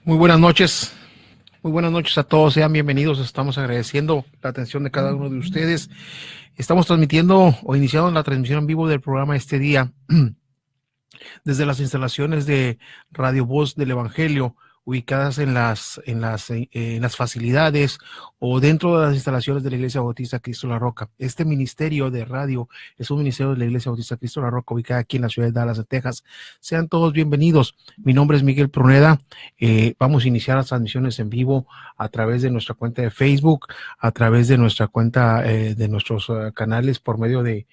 Muy buenas noches a todos, sean bienvenidos. Estamos agradeciendo la atención de cada uno de ustedes. Estamos transmitiendo o iniciando la transmisión en vivo del programa este día desde las instalaciones de Radio Voz del Evangelio, ubicadas en las facilidades o dentro de las instalaciones de la Iglesia Bautista Cristo La Roca. Este ministerio de radio es un ministerio de la Iglesia Bautista Cristo La Roca, ubicada aquí en la ciudad de Dallas, de Texas. Sean todos bienvenidos. Mi nombre es Miguel Pruneda. Vamos a iniciar las transmisiones en vivo a través de nuestra cuenta de Facebook, a través de nuestra cuenta de nuestros canales por medio de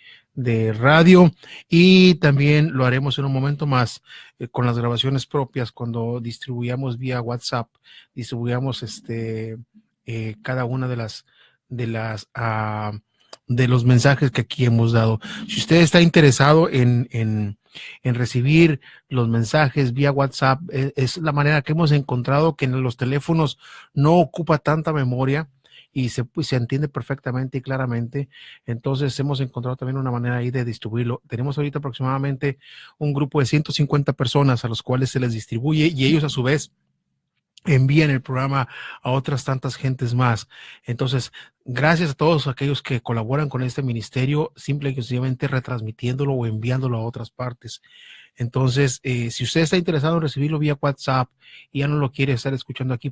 radio, y también lo haremos en un momento más con las grabaciones propias cuando distribuyamos vía WhatsApp, distribuyamos cada una de los mensajes que aquí hemos dado. Si usted está interesado en recibir los mensajes vía WhatsApp, es la manera que hemos encontrado que en los teléfonos no ocupa tanta memoria y se entiende perfectamente y claramente. Entonces hemos encontrado también una manera ahí de distribuirlo. Tenemos ahorita aproximadamente un grupo de 150 personas a los cuales se les distribuye, y ellos a su vez envían el programa a otras tantas gentes más. Entonces, gracias a todos aquellos que colaboran con este ministerio, simple y sencillamente retransmitiéndolo o enviándolo a otras partes. Entonces, si usted está interesado en recibirlo vía WhatsApp y ya no lo quiere estar escuchando aquí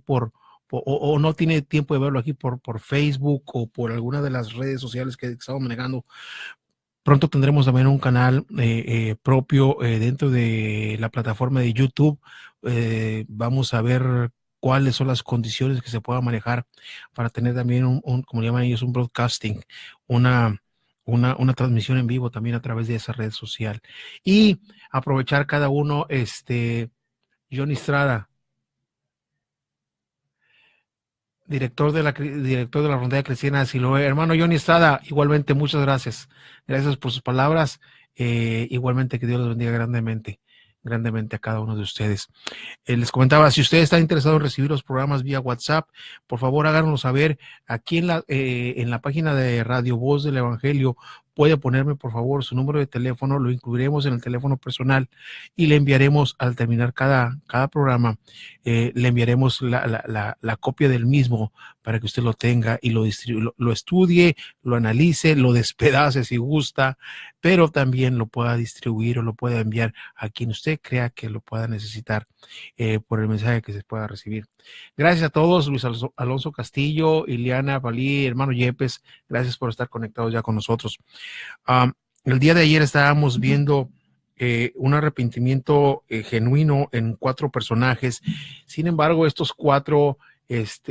o no tiene tiempo de verlo aquí por Facebook o por alguna de las redes sociales que estamos manejando, pronto tendremos también un canal propio dentro de la plataforma de YouTube. Vamos a ver cuáles son las condiciones que se puedan manejar para tener también como llaman ellos, un broadcasting, una transmisión en vivo también a través de esa red social. Y aprovechar cada uno, Johnny Estrada, director de la Rondalla Cristiana de Siloé. Hermano Johnny Estrada, igualmente muchas gracias. Gracias por sus palabras. Igualmente que Dios los bendiga grandemente a cada uno de ustedes. Les comentaba, si usted está interesado en recibir los programas vía WhatsApp, por favor háganos saber aquí en la página de Radio Voz del Evangelio. Puede ponerme por favor su número de teléfono, lo incluiremos en el teléfono personal y le enviaremos al terminar cada programa, le enviaremos la copia del mismo para que usted lo tenga y lo estudie, lo analice, lo despedace si gusta, pero también lo pueda distribuir o lo pueda enviar a quien usted crea que lo pueda necesitar por el mensaje que se pueda recibir. Gracias a todos, Luis Alonso Castillo, Ileana Palí, hermano Yepes, gracias por estar conectados ya con nosotros. El día de ayer estábamos viendo un arrepentimiento genuino en 4 personajes. Sin embargo, estos 4,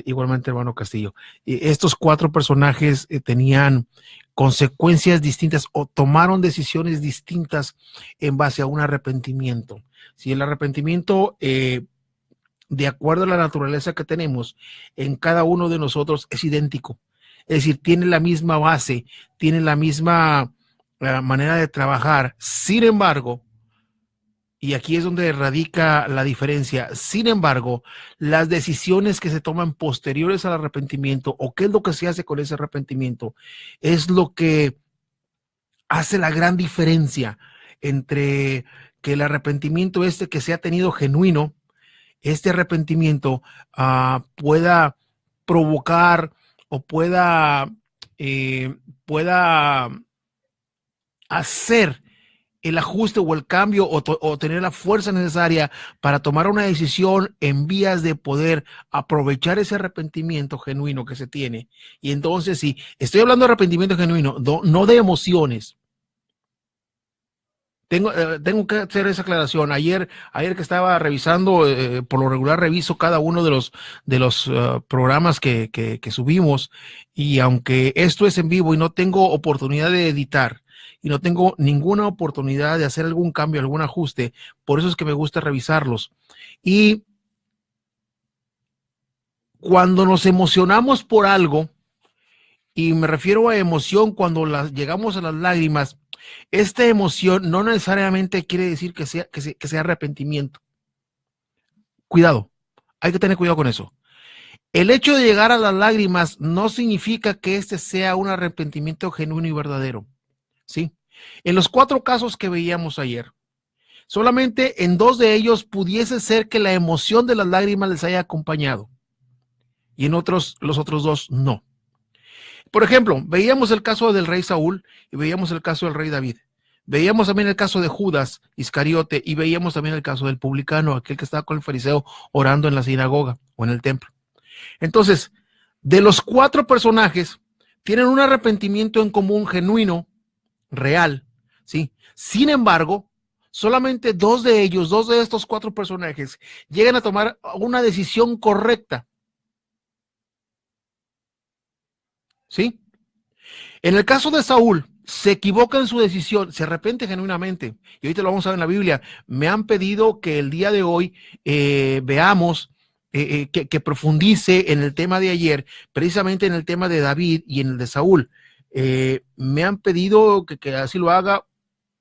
igualmente hermano Castillo, estos 4 personajes tenían consecuencias distintas o tomaron decisiones distintas en base a un arrepentimiento. Si el arrepentimiento, de acuerdo a la naturaleza que tenemos en cada uno de nosotros, es idéntico, es decir, tiene la misma base, tiene la misma manera de trabajar. Sin embargo, y aquí es donde radica la diferencia, sin embargo, las decisiones que se toman posteriores al arrepentimiento, o qué es lo que se hace con ese arrepentimiento, es lo que hace la gran diferencia entre que el arrepentimiento que se ha tenido genuino, este arrepentimiento pueda provocar o pueda hacer el ajuste o el cambio o tener la fuerza necesaria para tomar una decisión en vías de poder aprovechar ese arrepentimiento genuino que se tiene. Y entonces, sí, estoy hablando de arrepentimiento genuino, no de emociones. Tengo que hacer esa aclaración. Ayer que estaba revisando, por lo regular reviso cada uno de los programas que subimos, y aunque esto es en vivo y no tengo oportunidad de editar y no tengo ninguna oportunidad de hacer algún cambio, algún ajuste, por eso es que me gusta revisarlos. Y cuando nos emocionamos por algo, y me refiero a emoción cuando llegamos a las lágrimas, esta emoción no necesariamente quiere decir que sea arrepentimiento. Cuidado, hay que tener cuidado con eso. El hecho de llegar a las lágrimas no significa que este sea un arrepentimiento genuino y verdadero, ¿sí? En los 4 casos que veíamos ayer, Solamente en 2 de ellos pudiese ser que la emoción de las lágrimas les haya acompañado. Y en los otros 2 no. Por ejemplo, veíamos el caso del rey Saúl y veíamos el caso del rey David. Veíamos también el caso de Judas Iscariote y veíamos también el caso del publicano, aquel que estaba con el fariseo orando en la sinagoga o en el templo. Entonces, de los 4 personajes, tienen un arrepentimiento en común genuino, real, ¿sí? Sin embargo, solamente 2 de ellos, 2 de estos 4 personajes, llegan a tomar una decisión correcta, ¿sí? En el caso de Saúl, se equivoca en su decisión, se arrepiente genuinamente. Y ahorita lo vamos a ver en la Biblia. Me han pedido que el día de hoy veamos, que profundice en el tema de ayer, precisamente en el tema de David y en el de Saúl. Me han pedido que así lo haga.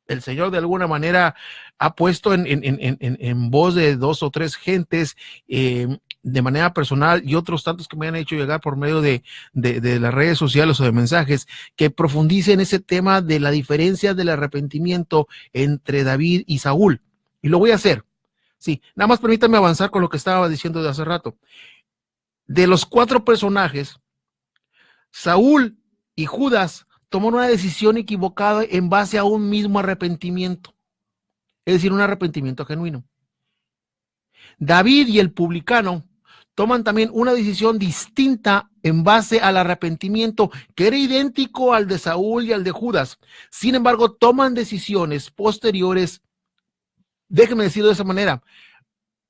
El Señor de alguna manera ha puesto en voz de 2 o 3 gentes, de manera personal, y otros tantos que me han hecho llegar por medio de las redes sociales o de mensajes, que profundicen ese tema de la diferencia del arrepentimiento entre David y Saúl. Y lo voy a hacer. Sí, nada más permítame avanzar con lo que estaba diciendo de hace rato. De los 4 personajes, Saúl y Judas tomaron una decisión equivocada en base a un mismo arrepentimiento, es decir, un arrepentimiento genuino. David y el publicano toman también una decisión distinta en base al arrepentimiento que era idéntico al de Saúl y al de Judas. Sin embargo, toman decisiones posteriores, déjenme decirlo de esa manera,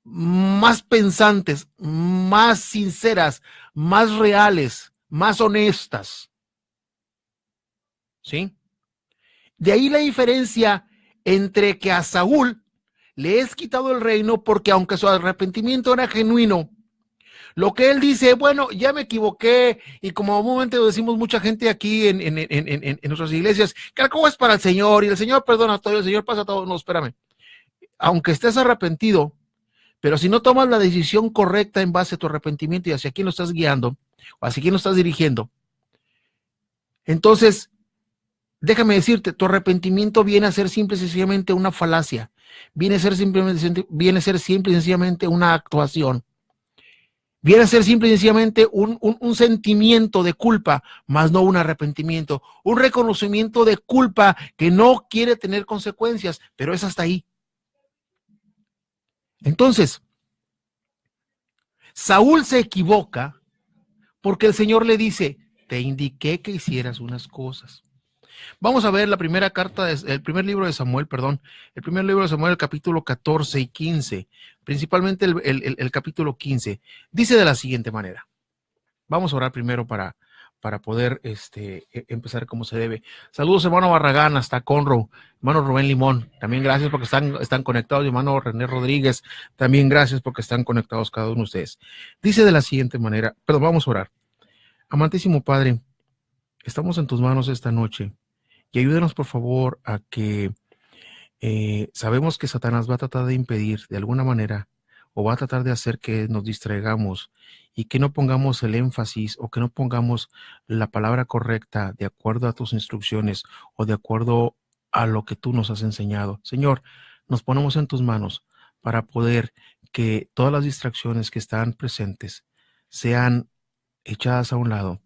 más pensantes, más sinceras, más reales, más honestas. ¿Sí? De ahí la diferencia entre que a Saúl le es quitado el reino porque aunque su arrepentimiento era genuino, lo que él dice, bueno, ya me equivoqué, y como momento decimos mucha gente aquí en nuestras iglesias, que algo es para el Señor, y el Señor perdona todo, el Señor pasa todo. No, espérame. Aunque estés arrepentido, pero si no tomas la decisión correcta en base a tu arrepentimiento y hacia quién lo estás guiando, o hacia quién lo estás dirigiendo, entonces, déjame decirte, tu arrepentimiento viene a ser simple y sencillamente una falacia, viene a ser simple y sencillamente una actuación. Viene a ser simple y sencillamente un sentimiento de culpa, más no un arrepentimiento, un reconocimiento de culpa que no quiere tener consecuencias, pero es hasta ahí. Entonces, Saúl se equivoca porque el Señor le dice, te indiqué que hicieras unas cosas. Vamos a ver la primera carta, el primer libro de Samuel, el capítulo 14 y 15, principalmente el capítulo 15, dice de la siguiente manera. Vamos a orar primero para poder empezar como se debe. Saludos, hermano Barragán, hasta Conroe, hermano Rubén Limón, también gracias porque están conectados, hermano René Rodríguez, también gracias porque están conectados cada uno de ustedes. Dice de la siguiente manera, perdón, vamos a orar. Amantísimo Padre, estamos en tus manos esta noche. Y ayúdenos, por favor, a que sabemos que Satanás va a tratar de impedir de alguna manera o va a tratar de hacer que nos distraigamos y que no pongamos el énfasis o que no pongamos la palabra correcta de acuerdo a tus instrucciones o de acuerdo a lo que tú nos has enseñado. Señor, nos ponemos en tus manos para poder que todas las distracciones que están presentes sean echadas a un lado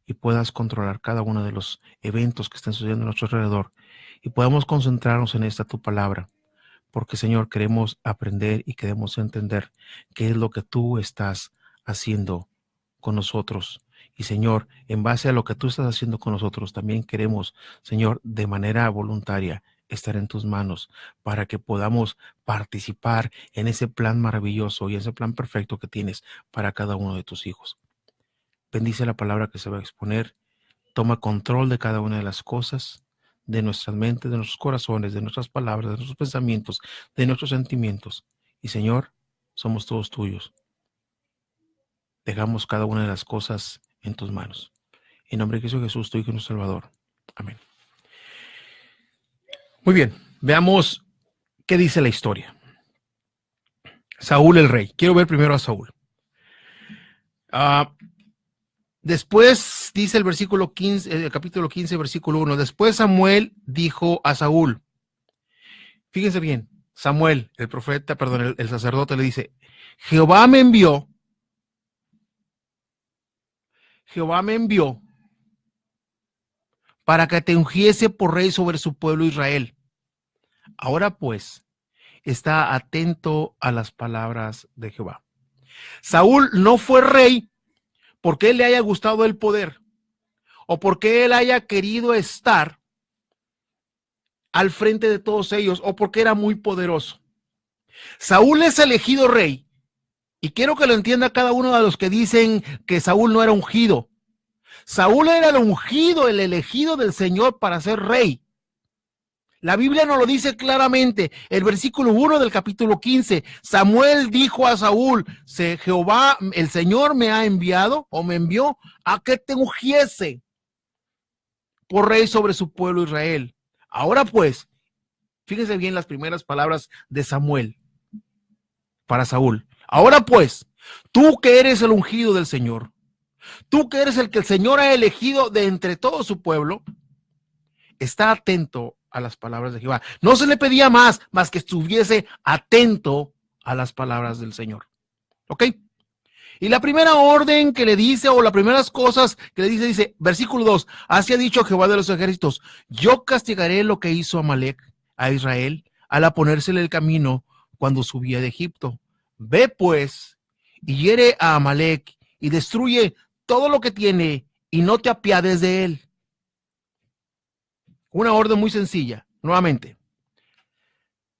y puedas controlar cada uno de los eventos que están sucediendo a nuestro alrededor y podamos concentrarnos en esta tu palabra, porque Señor, queremos aprender y queremos entender qué es lo que tú estás haciendo con nosotros. Y Señor, en base a lo que tú estás haciendo con nosotros, también queremos, Señor, de manera voluntaria, estar en tus manos para que podamos participar en ese plan maravilloso y ese plan perfecto que tienes para cada uno de tus hijos. Bendice la palabra que se va a exponer. Toma control de cada una de las cosas, de nuestras mentes, de nuestros corazones, de nuestras palabras, de nuestros pensamientos, de nuestros sentimientos. Y Señor, somos todos tuyos. Dejamos cada una de las cosas en tus manos. En nombre de Cristo Jesús, tu Hijo y nuestro Salvador. Amén. Muy bien, veamos qué dice la historia. Saúl el rey. Quiero ver primero a Saúl. Después dice el versículo 15, el capítulo 15, versículo 1. Después Samuel dijo a Saúl, fíjense bien, Samuel, el profeta, perdón, el sacerdote le dice, Jehová me envió para que te ungiese por rey sobre su pueblo Israel. Ahora pues, está atento a las palabras de Jehová. Saúl no fue rey porque él le haya gustado el poder o porque él haya querido estar al frente de todos ellos o porque era muy poderoso. Saúl es elegido rey, y quiero que lo entienda cada uno de los que dicen que Saúl no era ungido. Saúl era el ungido, el elegido del Señor para ser rey. La Biblia nos lo dice claramente, el versículo 1 del capítulo 15. Samuel dijo a Saúl, Jehová, el Señor me ha enviado o me envió a que te ungiese por rey sobre su pueblo Israel. Ahora pues, fíjense bien las primeras palabras de Samuel para Saúl. Ahora pues, tú que eres el ungido del Señor, tú que eres el que el Señor ha elegido de entre todo su pueblo, está atento a las palabras de Jehová. No se le pedía más que estuviese atento a las palabras del Señor. ¿Ok? Y la primera orden que le dice, o las primeras cosas que le dice, versículo 2, así ha dicho Jehová de los ejércitos, yo castigaré lo que hizo Amalec a Israel al ponérsele el camino cuando subía de Egipto. Ve pues y hiere a Amalec y destruye todo lo que tiene y no te apiades de él. Una orden muy sencilla, nuevamente.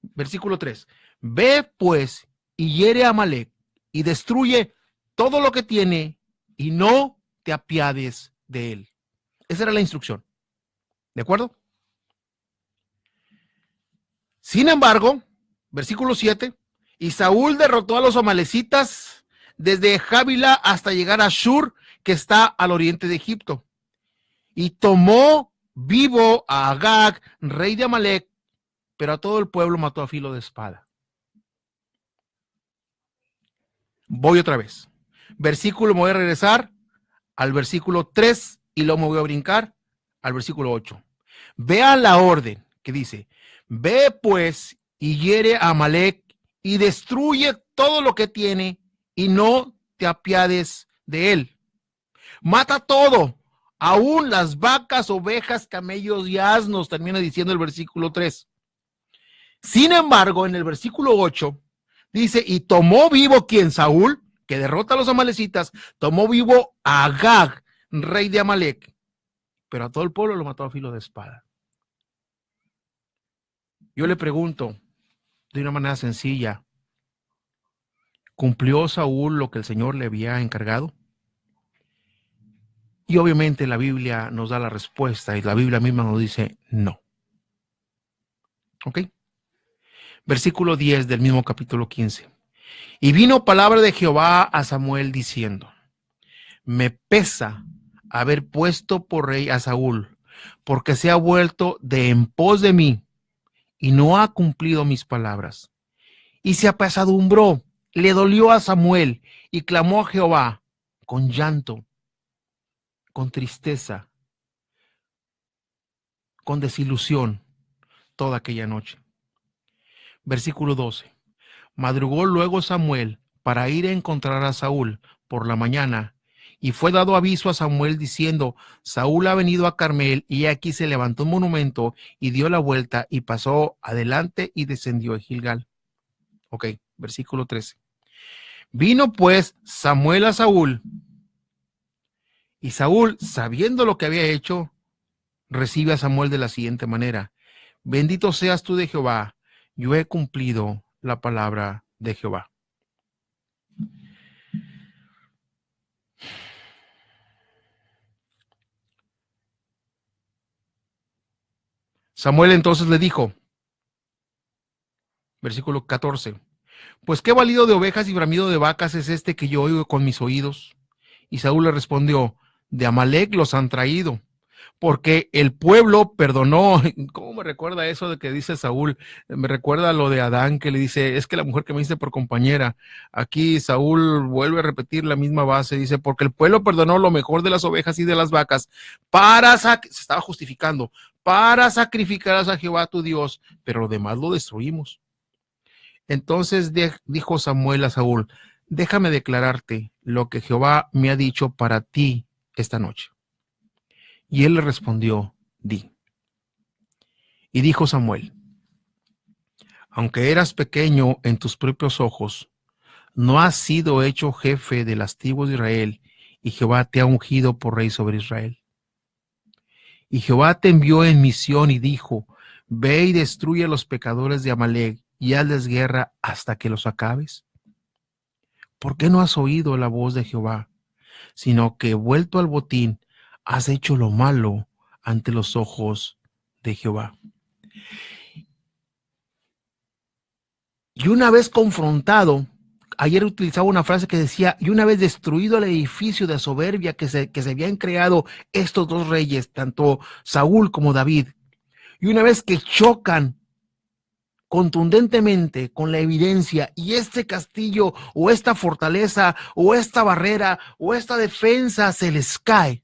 Versículo 3. Ve pues y hiere a Amalec y destruye todo lo que tiene y no te apiades de él. Esa era la instrucción. ¿De acuerdo? Sin embargo, versículo 7, y Saúl derrotó a los amalecitas desde Javila hasta llegar a Shur, que está al oriente de Egipto, y tomó vivo a Agag, rey de Amalec, pero a todo el pueblo mató a filo de espada. Voy otra vez. Me voy a regresar al versículo 3 y luego me voy a brincar al versículo 8. Vean la orden que dice, ve pues y hiere a Amalec y destruye todo lo que tiene y no te apiades de él. Mata todo, aún las vacas, ovejas, camellos y asnos, termina diciendo el versículo 3. Sin embargo, en el versículo 8 dice, y tomó vivo quien Saúl, que derrota a los amalecitas, tomó vivo a Agag, rey de Amalec, pero a todo el pueblo lo mató a filo de espada. Yo le pregunto de una manera sencilla, ¿cumplió Saúl lo que el Señor le había encargado? Y obviamente la Biblia nos da la respuesta y la Biblia misma nos dice no. ¿Ok? Versículo 10 del mismo capítulo 15. Y vino palabra de Jehová a Samuel diciendo, me pesa haber puesto por rey a Saúl, porque se ha vuelto de en pos de mí y no ha cumplido mis palabras. Y se apesadumbró, le dolió a Samuel y clamó a Jehová con llanto, con tristeza, con desilusión toda aquella noche. Versículo 12. Madrugó luego Samuel para ir a encontrar a Saúl por la mañana, y fue dado aviso a Samuel diciendo, Saúl ha venido a Carmel, y aquí se levantó un monumento y dio la vuelta y pasó adelante y descendió a Gilgal. Ok, versículo 13. Vino pues Samuel a Saúl, y Saúl, sabiendo lo que había hecho, recibe a Samuel de la siguiente manera, bendito seas tú de Jehová, yo he cumplido la palabra de Jehová. Samuel entonces le dijo, versículo 14, pues qué balido de ovejas y bramido de vacas es este que yo oigo con mis oídos. Y Saúl le respondió, de Amalec los han traído, porque el pueblo perdonó. ¿Cómo me recuerda eso de que dice Saúl? Me recuerda lo de Adán, que le dice, es que la mujer que me hice por compañera. Aquí Saúl vuelve a repetir la misma base, dice, porque el pueblo perdonó lo mejor de las ovejas y de las vacas, se estaba justificando, para sacrificar a Jehová tu Dios, pero lo demás lo destruimos. Entonces dijo Samuel a Saúl: déjame declararte lo que Jehová me ha dicho para ti esta noche. Y él le respondió: di. Y dijo Samuel: aunque eras pequeño en tus propios ojos, no has sido hecho jefe de las tribus de Israel, y Jehová te ha ungido por rey sobre Israel. Y Jehová te envió en misión y dijo: ve y destruye a los pecadores de Amalec y hazles guerra hasta que los acabes. ¿Por qué no has oído la voz de Jehová, sino que, vuelto al botín, has hecho lo malo ante los ojos de Jehová? Y una vez confrontado, ayer utilizaba una frase que decía: y una vez destruido el edificio de soberbia que se habían creado estos dos reyes, tanto Saúl como David, y una vez que chocan contundentemente con la evidencia, y este castillo o esta fortaleza o esta barrera o esta defensa se les cae.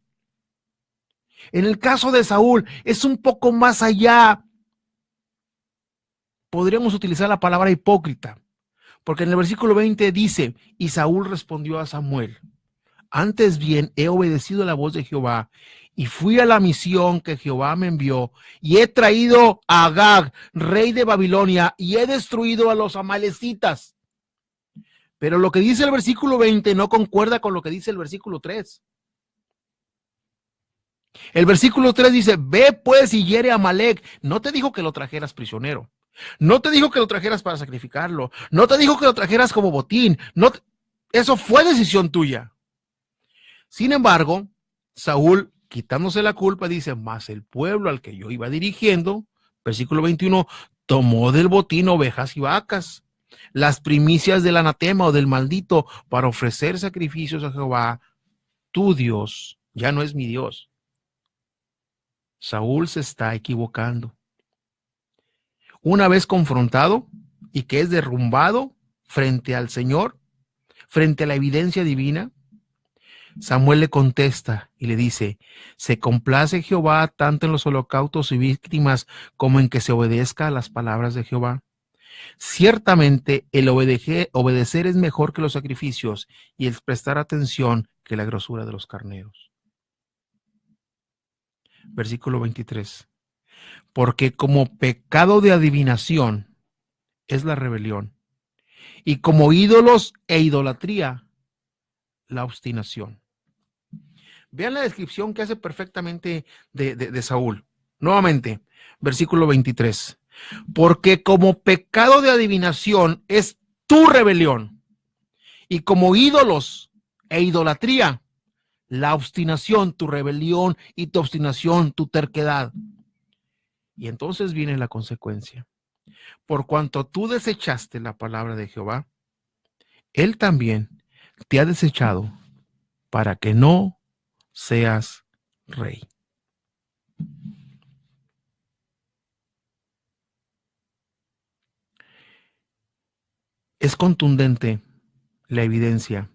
En el caso de Saúl es un poco más allá. Podríamos utilizar la palabra hipócrita, porque en el versículo 20 dice: y Saúl respondió a Samuel: antes bien he obedecido la voz de Jehová y fui a la misión que Jehová me envió, y he traído a Agag, rey de Babilonia, y he destruido a los amalecitas. Pero lo que dice el versículo 20 no concuerda con lo que dice el versículo 3. El versículo 3 dice: ve pues y hiere a Amalec. No te dijo que lo trajeras prisionero. No te dijo que lo trajeras para sacrificarlo. No te dijo que lo trajeras como botín. Eso fue decisión tuya. Sin embargo, Saúl, quitándose la culpa, dice: mas el pueblo al que yo iba dirigiendo, versículo 21, tomó del botín ovejas y vacas, las primicias del anatema o del maldito, para ofrecer sacrificios a Jehová, tu Dios. Ya no es mi Dios. Saúl se está equivocando. Una vez confrontado y que es derrumbado frente al Señor, frente a la evidencia divina, Samuel le contesta y le dice: se complace Jehová tanto en los holocaustos y víctimas como en que se obedezca a las palabras de Jehová. Ciertamente el obedecer es mejor que los sacrificios, y el prestar atención que la grosura de los carneros. Versículo 23. Porque como pecado de adivinación es la rebelión, y como ídolos e idolatría la obstinación. Vean la descripción que hace perfectamente de Saúl. Nuevamente, versículo 23. Porque como pecado de adivinación es tu rebelión, y como ídolos e idolatría la obstinación, tu rebelión y tu obstinación, tu terquedad. Y entonces viene la consecuencia. Por cuanto tú desechaste la palabra de Jehová, él también te ha desechado para que no seas rey. Es contundente la evidencia,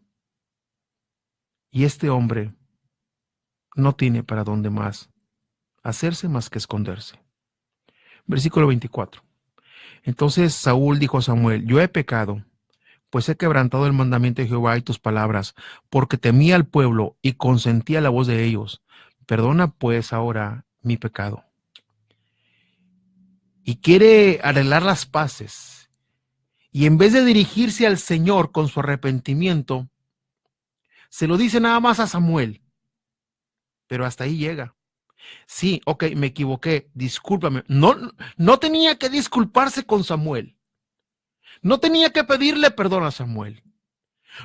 y este hombre no tiene para dónde más hacerse más que esconderse. Versículo 24. Entonces Saúl dijo a Samuel: yo he pecado, pues he quebrantado el mandamiento de Jehová y tus palabras, porque temía al pueblo y consentía la voz de ellos. Perdona pues ahora mi pecado. Y quiere arreglar las paces. Y en vez de dirigirse al Señor con su arrepentimiento, se lo dice nada más a Samuel. Pero hasta ahí llega. Sí, ok, me equivoqué, discúlpame. No tenía que disculparse con Samuel. No tenía que pedirle perdón a Samuel.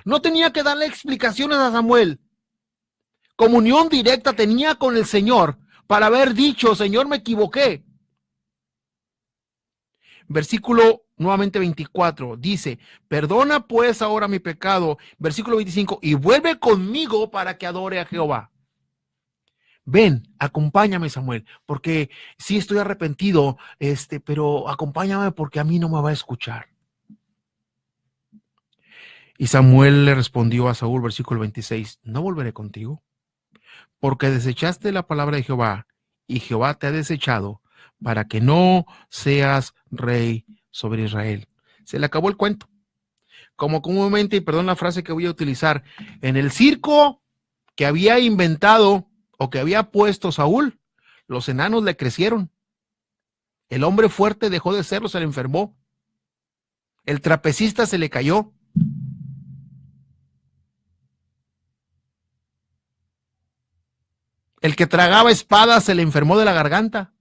No tenía que darle explicaciones a Samuel. Comunión directa tenía con el Señor para haber dicho: Señor, me equivoqué. Versículo nuevamente 24 dice: perdona pues ahora mi pecado. Versículo 25: y vuelve conmigo para que adore a Jehová. Ven, acompáñame, Samuel, porque sí estoy arrepentido, pero acompáñame porque a mí no me va a escuchar. Y Samuel le respondió a Saúl, versículo 26, no volveré contigo, porque desechaste la palabra de Jehová, y Jehová te ha desechado para que no seas rey sobre Israel. Se le acabó el cuento. Como comúnmente, y perdón la frase que voy a utilizar, en el circo que había inventado o que había puesto Saúl, los enanos le crecieron. El hombre fuerte dejó de serlo, se le enfermó. El trapecista se le cayó. El que tragaba espadas se le enfermó de la garganta.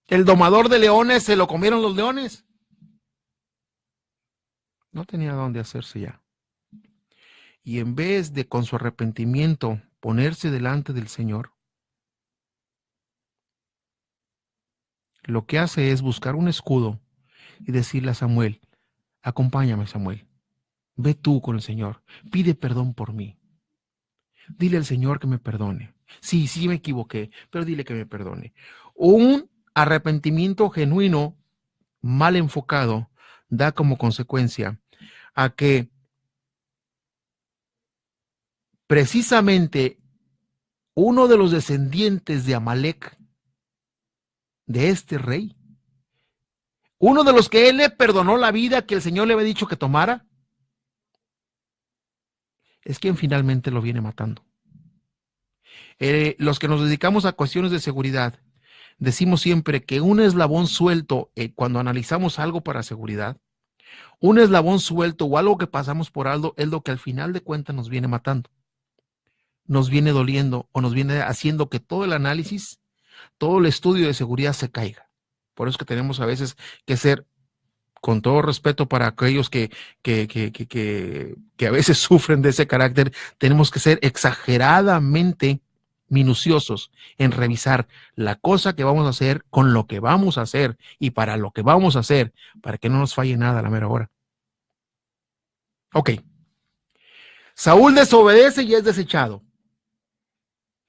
El domador de leones se lo comieron los leones. No tenía dónde hacerse ya. Y en vez de con su arrepentimiento ponerse delante del Señor, lo que hace es buscar un escudo y decirle a Samuel, acompáñame Samuel, ve tú con el Señor, pide perdón por mí. Dile al Señor que me perdone. Sí, sí me equivoqué, pero dile que me perdone. Un arrepentimiento genuino, mal enfocado, da como consecuencia a que precisamente uno de los descendientes de Amalek, de este rey, uno de los que él le perdonó la vida que el Señor le había dicho que tomara, es quien finalmente lo viene matando. Los que nos dedicamos a cuestiones de seguridad, decimos siempre que un eslabón suelto, cuando analizamos algo para seguridad, un eslabón suelto o algo que pasamos por algo es lo que al final de cuentas nos viene matando, nos viene doliendo o nos viene haciendo que todo el análisis, todo el estudio de seguridad se caiga. Por eso es que tenemos a veces que ser, con todo respeto para aquellos que a veces sufren de ese carácter, tenemos que ser exageradamente minuciosos en revisar la cosa que vamos a hacer con lo que vamos a hacer y para lo que vamos a hacer, para que no nos falle nada a la mera hora. Ok. Saúl desobedece y es desechado.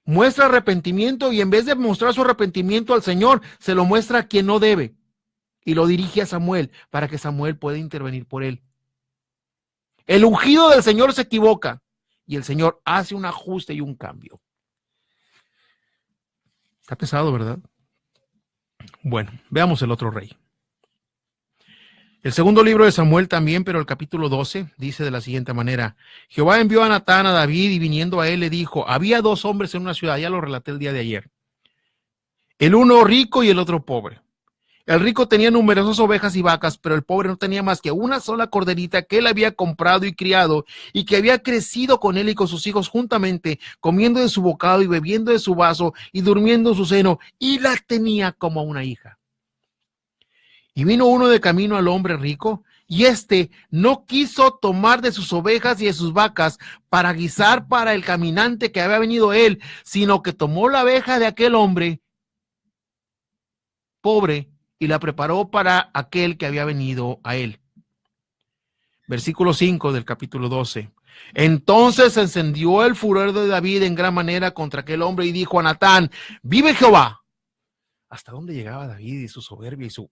Muestra arrepentimiento y en vez de mostrar su arrepentimiento al Señor, se lo muestra a quien no debe y lo dirige a Samuel para que Samuel pueda intervenir por él. El ungido del Señor se equivoca y el Señor hace un ajuste y un cambio. Está pesado, ¿verdad? Bueno, veamos el otro rey. El segundo libro de Samuel también, pero el capítulo 12 dice de la siguiente manera: Jehová envió a Natán a David y viniendo a él le dijo, había dos hombres en una ciudad, ya lo relaté el día de ayer, el uno rico y el otro pobre. El rico tenía numerosas ovejas y vacas, pero el pobre no tenía más que una sola corderita que él había comprado y criado y que había crecido con él y con sus hijos juntamente, comiendo de su bocado y bebiendo de su vaso y durmiendo en su seno, y la tenía como una hija. Y vino uno de camino al hombre rico, y éste no quiso tomar de sus ovejas y de sus vacas para guisar para el caminante que había venido él, sino que tomó la oveja de aquel hombre pobre y la preparó para aquel que había venido a él. Versículo 5 del capítulo 12. Entonces se encendió el furor de David en gran manera contra aquel hombre y dijo a Natán, vive Jehová. ¿Hasta dónde llegaba David y su soberbia y su...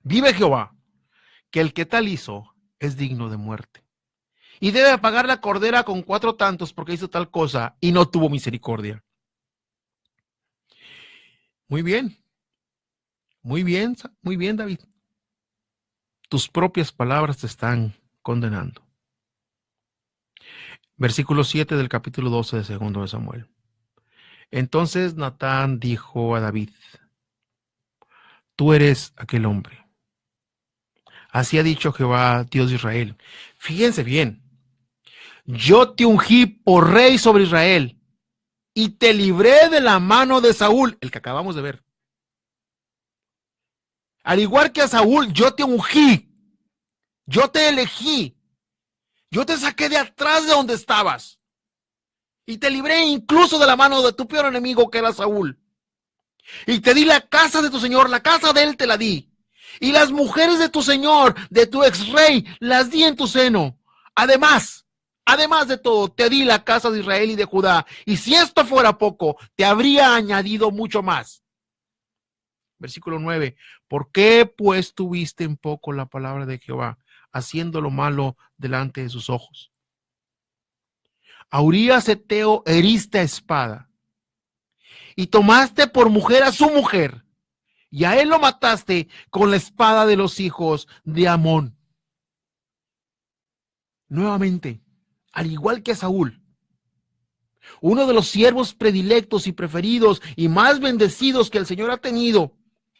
Vive Jehová, que el que tal hizo es digno de muerte. Y debe pagar la cordera con 4 tantos porque hizo tal cosa y no tuvo misericordia. Muy bien, David. Tus propias palabras te están condenando. Versículo 7 del capítulo 12 de segundo de Samuel. Entonces Natán dijo a David, tú eres aquel hombre. Así ha dicho Jehová, Dios de Israel. Fíjense bien, yo te ungí por rey sobre Israel y te libré de la mano de Saúl, el que acabamos de ver. Al igual que a Saúl, yo te ungí, yo te elegí, yo te saqué de atrás de donde estabas y te libré incluso de la mano de tu peor enemigo que era Saúl. Y te di la casa de tu señor, la casa de él te la di. Y las mujeres de tu señor, de tu ex rey, las di en tu seno. Además de todo, te di la casa de Israel y de Judá. Y si esto fuera poco, te habría añadido mucho más. Versículo 9. ¿Por qué pues tuviste en poco la palabra de Jehová, haciendo lo malo delante de sus ojos? A Urías Heteo heriste a espada y tomaste por mujer a su mujer y a él lo mataste con la espada de los hijos de Amón. Nuevamente, al igual que a Saúl, uno de los siervos predilectos y preferidos y más bendecidos que el Señor ha tenido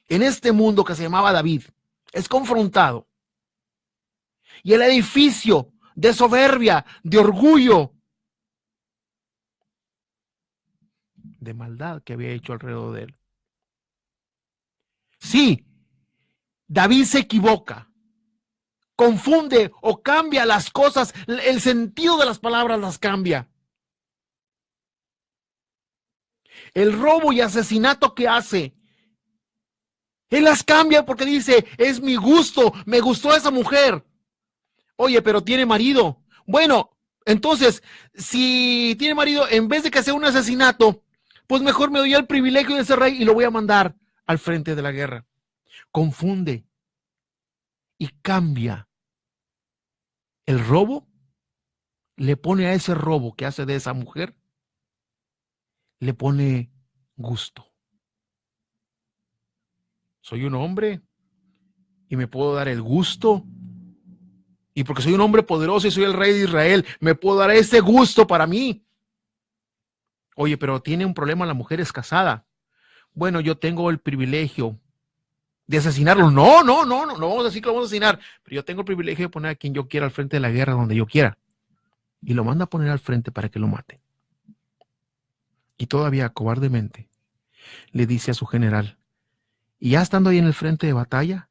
en este mundo, que se llamaba David, es confrontado. Y el edificio de soberbia, de orgullo, de maldad que había hecho alrededor de él. Sí, David se equivoca, confunde o cambia las cosas, el sentido de las palabras las cambia. El robo y asesinato que hace, él las cambia porque dice, es mi gusto, me gustó esa mujer. Oye, pero tiene marido. Bueno, entonces, si tiene marido, en vez de que sea un asesinato, pues mejor me doy el privilegio de ser rey y lo voy a mandar al frente de la guerra. Confunde y cambia. El robo le pone a ese robo que hace de esa mujer, le pone gusto. Soy un hombre y me puedo dar el gusto. Y porque soy un hombre poderoso y soy el rey de Israel, me puedo dar ese gusto para mí. Oye, pero tiene un problema, la mujer es casada. Bueno, yo tengo el privilegio de asesinarlo. No vamos a decir que lo vamos a asesinar, pero yo tengo el privilegio de poner a quien yo quiera al frente de la guerra donde yo quiera. Y lo manda a poner al frente para que lo mate. Y todavía cobardemente le dice a su general, y ya estando ahí en el frente de batalla,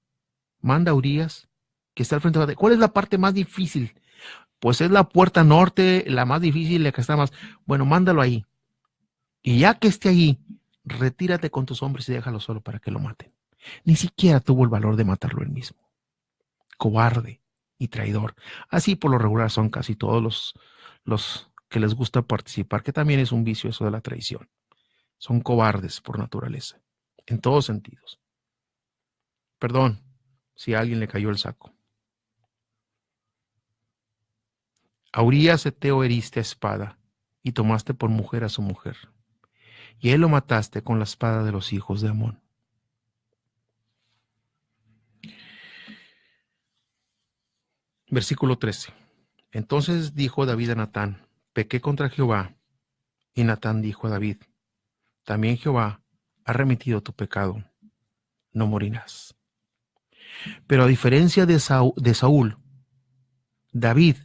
manda a Urías, que está al frente de batalla. ¿Cuál es la parte más difícil? Pues es la puerta norte, la más difícil, la que está más. Bueno, mándalo ahí. Y ya que esté ahí, retírate con tus hombres y déjalo solo para que lo maten. Ni siquiera tuvo el valor de matarlo él mismo. Cobarde y traidor. Así por lo regular son casi todos los que les gusta participar, que también es un vicio eso de la traición. Son cobardes por naturaleza, en todos sentidos. Perdón si a alguien le cayó el saco. A Urías Eteo heriste a espada y tomaste por mujer a su mujer. Y él lo mataste con la espada de los hijos de Amón. Versículo 13. Entonces dijo David a Natán, pequé contra Jehová. Y Natán dijo a David, también Jehová ha remitido tu pecado, no morirás. Pero a diferencia de Saúl, David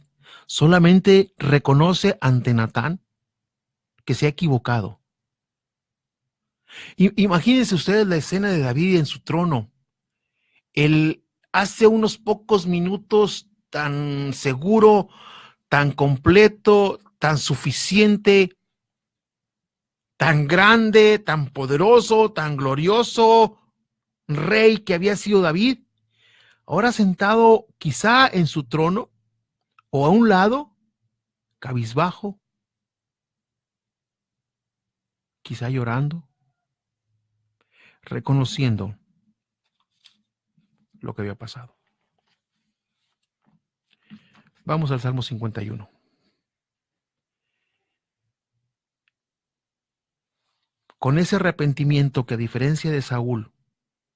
solamente reconoce ante Natán que se ha equivocado. Imagínense ustedes la escena de David en su trono. Él hace unos pocos minutos tan seguro, tan completo, tan suficiente, tan grande, tan poderoso, tan glorioso rey que había sido David, ahora sentado quizá en su trono o a un lado, cabizbajo, quizá llorando, reconociendo lo que había pasado. Vamos al Salmo 51. Con ese arrepentimiento que a diferencia de Saúl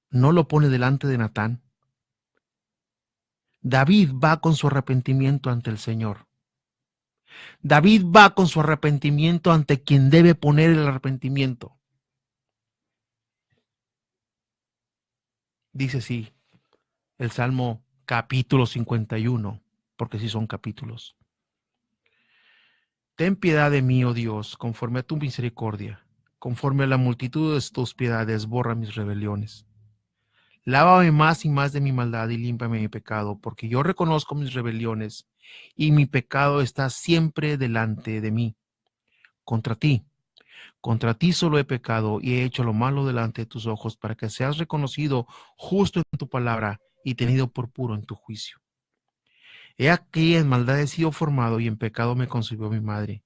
no lo pone delante de Natán, David va con su arrepentimiento ante el Señor. David va con su arrepentimiento ante quien debe poner el arrepentimiento. Dice sí, el Salmo capítulo 51, porque sí son capítulos. Ten piedad de mí, oh Dios, conforme a tu misericordia, conforme a la multitud de tus piedades, borra mis rebeliones. Lávame más y más de mi maldad y límpiame mi pecado, porque yo reconozco mis rebeliones y mi pecado está siempre delante de mí. Contra ti solo he pecado y he hecho lo malo delante de tus ojos, para que seas reconocido justo en tu palabra y tenido por puro en tu juicio. He aquí en maldad he sido formado y en pecado me concibió mi madre.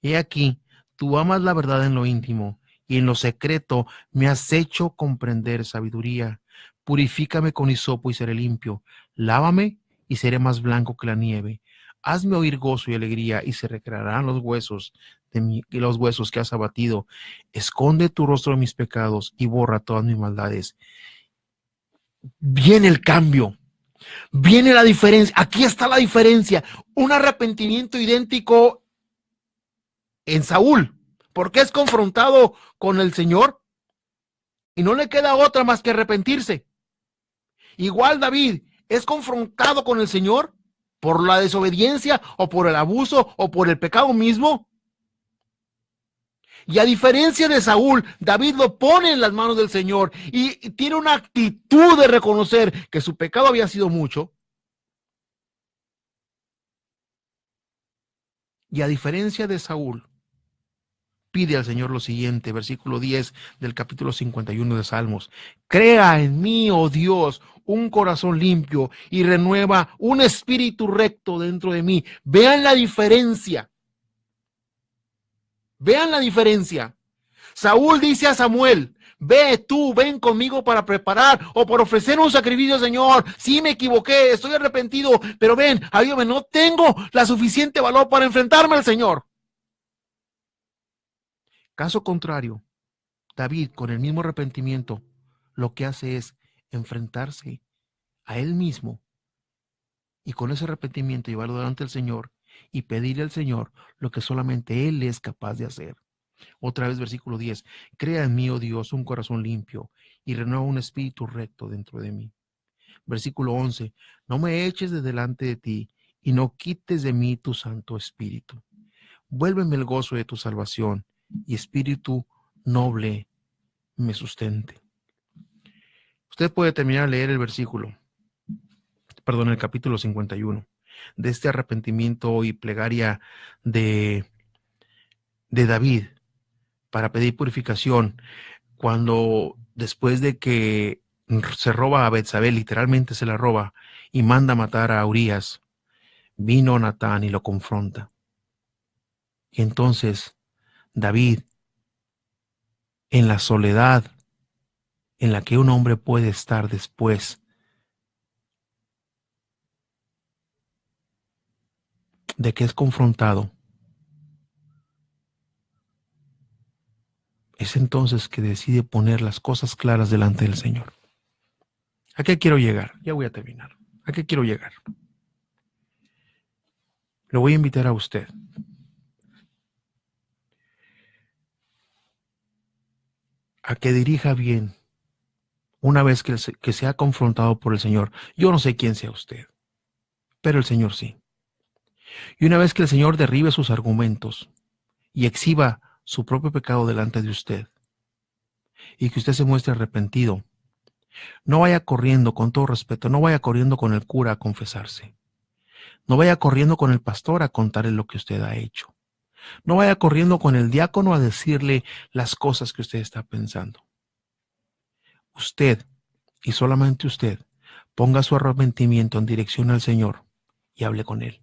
He aquí, tú amas la verdad en lo íntimo y en lo secreto me has hecho comprender sabiduría. Purifícame con hisopo y seré limpio. Lávame y seré más blanco que la nieve. Hazme oír gozo y alegría y se recrearán los huesos de los huesos que has abatido. Esconde tu rostro de mis pecados y borra todas mis maldades. Viene el cambio. Viene la diferencia. Aquí está la diferencia. Un arrepentimiento idéntico en Saúl, porque es confrontado con el Señor y no le queda otra más que arrepentirse. Igual David es confrontado con el Señor por la desobediencia o por el abuso o por el pecado mismo. Y a diferencia de Saúl, David lo pone en las manos del Señor y tiene una actitud de reconocer que su pecado había sido mucho. Y a diferencia de Saúl, pide al Señor lo siguiente, versículo 10 del capítulo 51 de Salmos. Crea en mí, oh Dios, un corazón limpio y renueva un espíritu recto dentro de mí. Vean la diferencia. Vean la diferencia. Saúl dice a Samuel, ven conmigo para preparar o por ofrecer un sacrificio, Señor. Sí me equivoqué, estoy arrepentido, pero ven, ayúdame, no tengo la suficiente valor para enfrentarme al Señor. Caso contrario, David, con el mismo arrepentimiento, lo que hace es enfrentarse a él mismo y con ese arrepentimiento llevarlo delante del Señor y pedirle al Señor lo que solamente Él es capaz de hacer. Otra vez, versículo 10. Crea en mí, oh Dios, un corazón limpio y renueva un espíritu recto dentro de mí. Versículo 11. No me eches de delante de ti y no quites de mí tu Santo Espíritu. Vuélveme el gozo de tu salvación y espíritu noble me sustente. Usted puede terminar de leer el el capítulo 51 de este arrepentimiento y plegaria de David para pedir purificación, cuando después de que se roba a Betsabé, literalmente se la roba y manda a matar a Urías, vino Natán y lo confronta. Y entonces David, en la soledad en la que un hombre puede estar después de que es confrontado, es entonces que decide poner las cosas claras delante del Señor. ¿A qué quiero llegar? Ya voy a terminar. ¿A qué quiero llegar? Lo voy a invitar a usted a que dirija bien una vez que sea confrontado por el Señor. Yo no sé quién sea usted, pero el Señor sí. Y una vez que el Señor derribe sus argumentos y exhiba su propio pecado delante de usted y que usted se muestre arrepentido, no vaya corriendo, con todo respeto, no vaya corriendo con el cura a confesarse. No vaya corriendo con el pastor a contarle lo que usted ha hecho. No vaya corriendo con el diácono a decirle las cosas que usted está pensando. Usted, y solamente usted, ponga su arrepentimiento en dirección al Señor y hable con Él.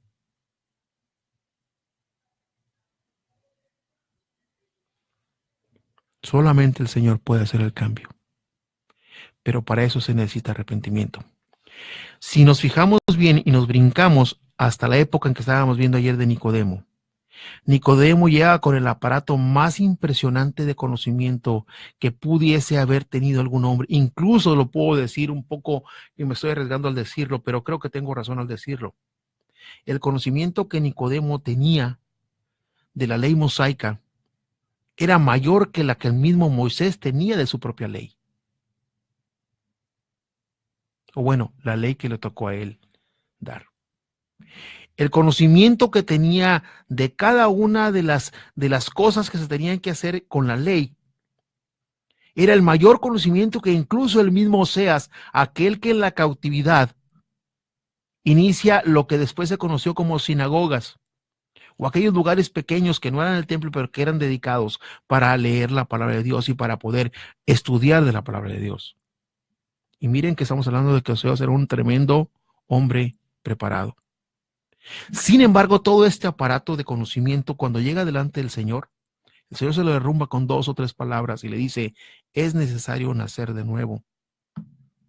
Solamente el Señor puede hacer el cambio. Pero para eso se necesita arrepentimiento. Si nos fijamos bien y nos brincamos hasta la época en que estábamos viendo ayer de Nicodemo, Nicodemo llega con el aparato más impresionante de conocimiento que pudiese haber tenido algún hombre. Incluso lo puedo decir un poco, y me estoy arriesgando al decirlo, pero creo que tengo razón al decirlo. El conocimiento que Nicodemo tenía de la ley mosaica era mayor que la que el mismo Moisés tenía de su propia ley. O bueno, la ley que le tocó a él dar. El conocimiento que tenía de cada una de las cosas que se tenían que hacer con la ley era el mayor conocimiento que incluso el mismo Oseas, aquel que en la cautividad inicia lo que después se conoció como sinagogas, o aquellos lugares pequeños que no eran el templo, pero que eran dedicados para leer la palabra de Dios y para poder estudiar de la palabra de Dios. Y miren que estamos hablando de que Oseas era un tremendo hombre preparado. Sin embargo, todo este aparato de conocimiento, cuando llega delante del Señor, el Señor se lo derrumba con 2 o 3 palabras y le dice, es necesario nacer de nuevo.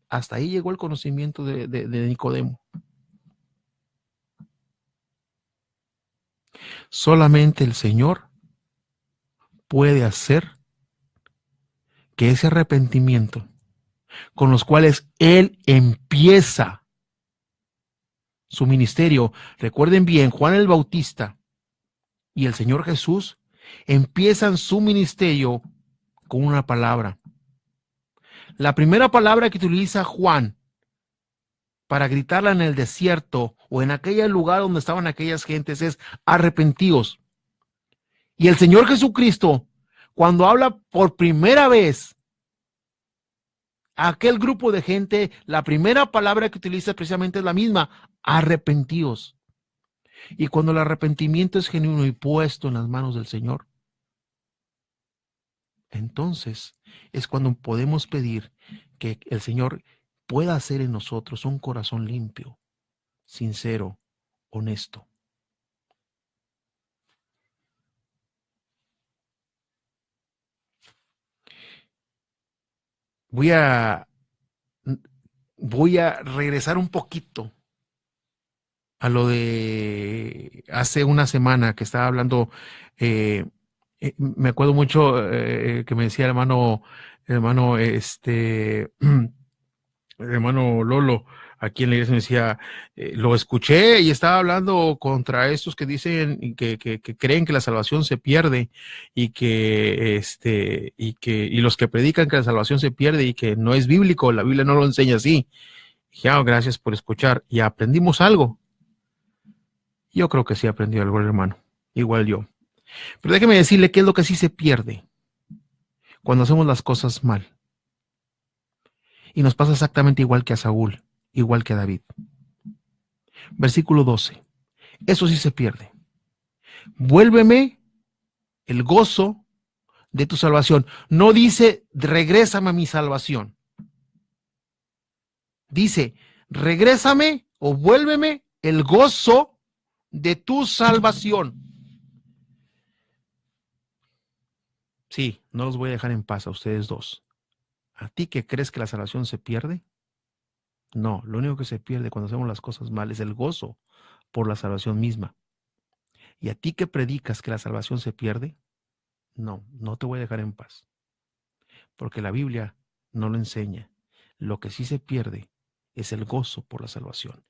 Hasta ahí llegó el conocimiento de Nicodemo. Solamente el Señor puede hacer que ese arrepentimiento con los cuales Él empieza su ministerio, recuerden bien, Juan el Bautista y el Señor Jesús empiezan su ministerio con una palabra. La primera palabra que utiliza Juan para gritarla en el desierto o en aquel lugar donde estaban aquellas gentes es arrepentíos. Y el Señor Jesucristo, cuando habla por primera vez a aquel grupo de gente, la primera palabra que utiliza precisamente es la misma, arrepentíos. Y cuando el arrepentimiento es genuino y puesto en las manos del Señor, entonces es cuando podemos pedir que el Señor pueda hacer en nosotros un corazón limpio, sincero, honesto. Voy a regresar un poquito a lo de hace una semana que estaba hablando. Me acuerdo mucho que me decía el hermano, hermano Lolo, aquí en la iglesia me decía, lo escuché y estaba hablando contra estos que dicen que creen que la salvación se pierde y los que predican que la salvación se pierde y que no es bíblico, la Biblia no lo enseña así. Dije, gracias por escuchar. Y aprendimos algo. Yo creo que sí aprendió algo el hermano, igual yo. Pero déjeme decirle qué es lo que sí se pierde cuando hacemos las cosas mal. Y nos pasa exactamente igual que a Saúl, igual que a David. Versículo 12. Eso sí se pierde. Vuélveme el gozo de tu salvación. No dice, regrésame a mi salvación. Dice, regrésame o vuélveme el gozo de tu salvación. Sí, no los voy a dejar en paz a ustedes dos. ¿A ti que crees que la salvación se pierde? No, lo único que se pierde cuando hacemos las cosas mal es el gozo por la salvación misma. ¿Y a ti que predicas que la salvación se pierde? No, no te voy a dejar en paz. Porque la Biblia no lo enseña. Lo que sí se pierde es el gozo por la salvación.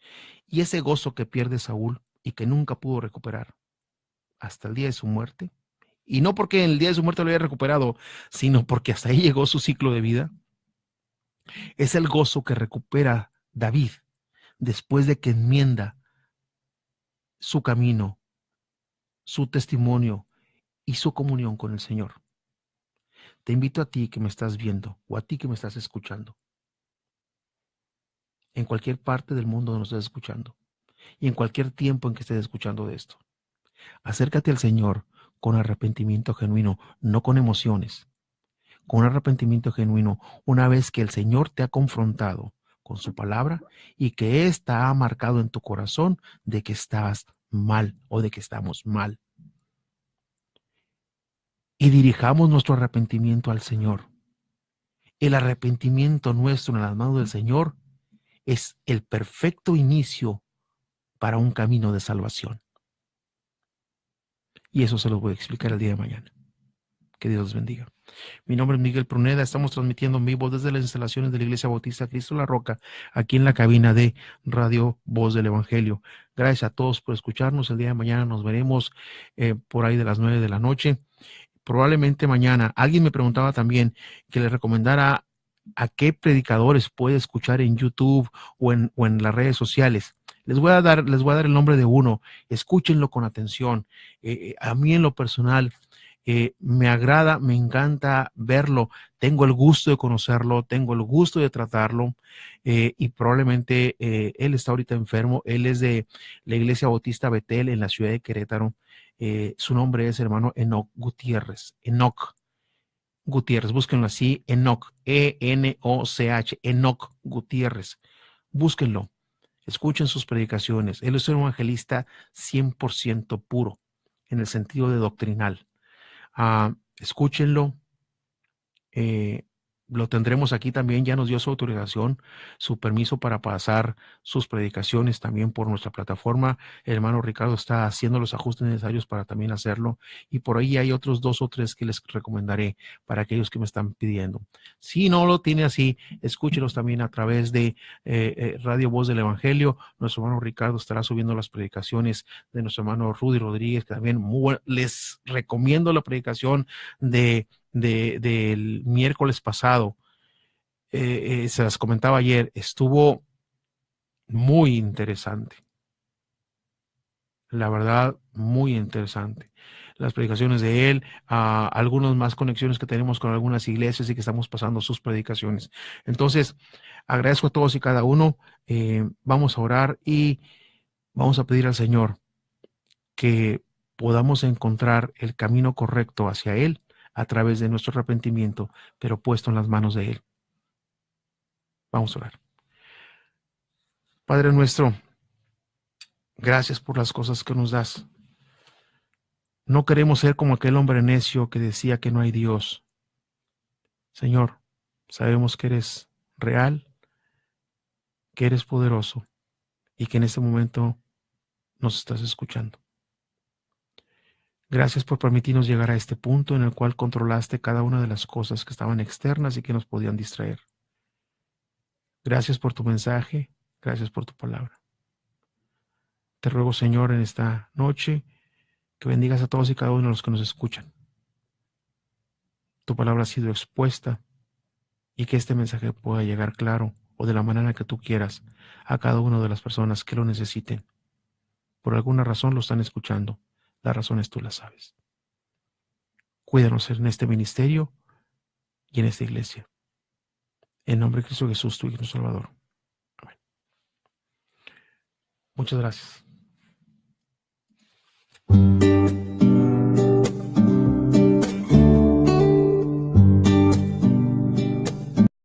Y ese gozo que pierde Saúl y que nunca pudo recuperar hasta el día de su muerte, y no porque en el día de su muerte lo haya recuperado, sino porque hasta ahí llegó su ciclo de vida, es el gozo que recupera David después de que enmienda su camino, su testimonio y su comunión con el Señor. Te invito a ti que me estás viendo o a ti que me estás escuchando, en cualquier parte del mundo donde nos estés escuchando y en cualquier tiempo en que estés escuchando de esto. Acércate al Señor con arrepentimiento genuino, no con emociones, con un arrepentimiento genuino, una vez que el Señor te ha confrontado con su palabra y que ésta ha marcado en tu corazón de que estás mal o de que estamos mal. Y dirijamos nuestro arrepentimiento al Señor. El arrepentimiento nuestro en las manos del Señor es el perfecto inicio para un camino de salvación. Y eso se lo voy a explicar el día de mañana. Que Dios los bendiga. Mi nombre es Miguel Pruneda. Estamos transmitiendo en vivo desde las instalaciones de la Iglesia Bautista Cristo La Roca, aquí en la cabina de Radio Voz del Evangelio. Gracias a todos por escucharnos. El día de mañana nos veremos por ahí de las 9 de la noche. Probablemente mañana. Alguien me preguntaba también que le recomendara a qué predicadores puede escuchar en YouTube o en las redes sociales. Les voy a dar el nombre de uno. Escúchenlo con atención. A mí en lo personal me agrada, me encanta verlo. Tengo el gusto de conocerlo, tengo el gusto de tratarlo y probablemente él está ahorita enfermo. Él es de la Iglesia Bautista Betel en la ciudad de Querétaro. Su nombre es hermano Enoch Gutiérrez. Enoch Gutiérrez, búsquenlo así, Enoch, E-N-O-C-H, Enoch Gutiérrez. Búsquenlo, escuchen sus predicaciones. Él es un evangelista 100% puro en el sentido de doctrinal. Escúchenlo, lo tendremos aquí también, ya nos dio su autorización, su permiso para pasar sus predicaciones también por nuestra plataforma. El hermano Ricardo está haciendo los ajustes necesarios para también hacerlo, y por ahí hay otros 2 o 3 que les recomendaré para aquellos que me están pidiendo. Si no lo tiene así, escúchelos también a través de Radio Voz del Evangelio. Nuestro hermano Ricardo estará subiendo las predicaciones de nuestro hermano Rudy Rodríguez, que también les recomiendo la predicación del miércoles pasado. Se las comentaba ayer, estuvo muy interesante. La verdad, muy interesante. Las predicaciones de él, algunas más conexiones que tenemos con algunas iglesias y que estamos pasando sus predicaciones. Entonces, agradezco a todos y cada uno. Vamos a orar y vamos a pedir al Señor que podamos encontrar el camino correcto hacia Él a través de nuestro arrepentimiento, pero puesto en las manos de Él. Vamos a orar. Padre nuestro, gracias por las cosas que nos das. No queremos ser como aquel hombre necio que decía que no hay Dios. Señor, sabemos que eres real, que eres poderoso y que en este momento nos estás escuchando. Gracias por permitirnos llegar a este punto en el cual controlaste cada una de las cosas que estaban externas y que nos podían distraer. Gracias por tu mensaje, gracias por tu palabra. Te ruego, Señor, en esta noche que bendigas a todos y cada uno de los que nos escuchan. Tu palabra ha sido expuesta y que este mensaje pueda llegar claro o de la manera que tú quieras a cada una de las personas que lo necesiten. Por alguna razón lo están escuchando. Las razones tú las sabes. Cuídanos en este ministerio y en esta iglesia. En nombre de Cristo Jesús, tu Hijo Salvador. Amén. Muchas gracias.